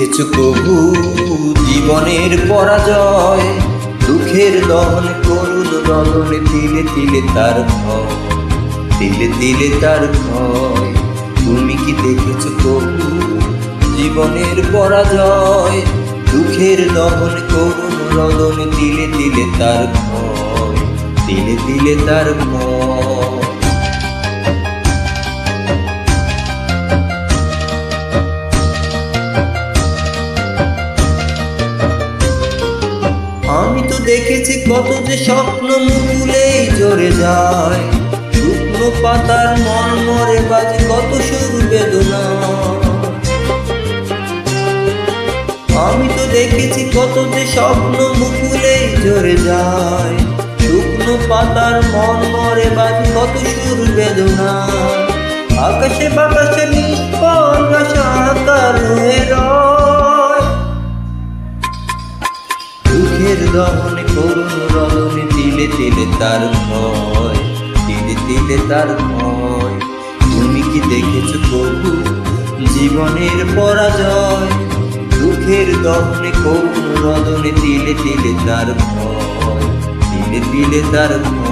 দেখেছো কবু জীবনের পরাজয়? দুঃখের দহন করুণ রদনে তিলে তিলে তার ক্ষয়, তিলে তিলে তার ক্ষয়। তুমি কি দেখেছো কবু জীবনের পরাজয়? দুঃখের দহন করুণ রদনে তিলে তিলে তার ক্ষয়, তিলে তিলে তার ক্ষয়। আমি তো দেখেছি কত যে স্বপ্ন মুকুলেই ঝরে যায়, শুকনো পাতার মর্মরে বাজে কত সুর বেদনা। আমি তো দেখেছি কত যে স্বপ্ন মুকুলেই ঝরে যায়, শুকনো পাতার মর্মরে বাজে কত সুর বেদনা। আকাশে বাতাসে নিষ্ফল আকার হয়ে রয়, দুঃখের দহনে করুণ রদনে তিলে তিলে তার ক্ষয়, তিলে তিলে তার ক্ষয়। তুমি কি দেখেছো কবু জীবনের পরাজয়? দুঃখের দহনে করুণ রদনে তিলে তিলে তার ক্ষয়, তিলে তিলে তার ক্ষয়।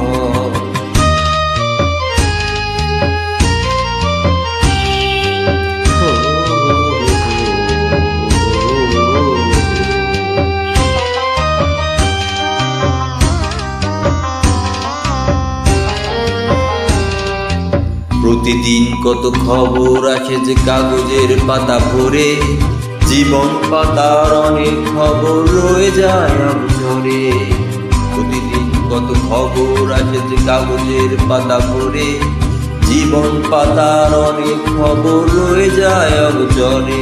প্রতিদিন কত খবর আসে যে কাগজের পাতা ভরে, জীবন পাতার অনেক খবর রয়ে যায় অবসরে। প্রতিদিন কত খবর আসে যে কাগজের পাতা ভরে, জীবন পাতার অনেক খবর রয়ে যায় অবসরে।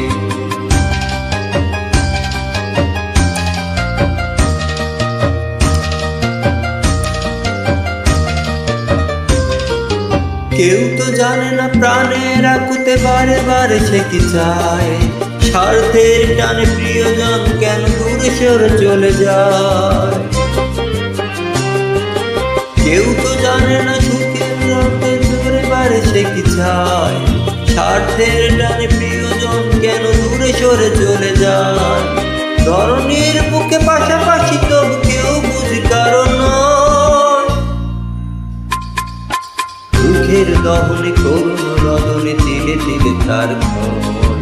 কেউ তো জানে না প্রাণের আকুতে বারে বারে সে কি চায়, স্বার্থের টানে প্রিয়জন কেন দূরে সরে চলে যায়। কেউ তো জানে না সুখের রাতে বারে বারে সে কি চায়, স্বার্থের টানে প্রিয়জন কেন দূরে সরে চলে যায়। ধরনীর বুকে পাশাপাশি তবু কেউ বুঝি কারণ দুঃখের দহনে করুণ রদনে তিলে তিলে তার ক্ষয়,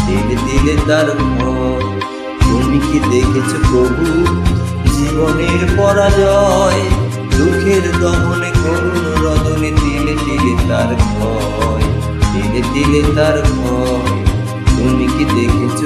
তিলে তিলে তার ক্ষয়। তুমি কি দেখেছো কবু জীবনের পরাজয়? দুঃখের দহনে করুণ রদনে তিলে তিলে তার ক্ষয়, তিলে তিলে তার ক্ষয়। তুমি কি দেখেছো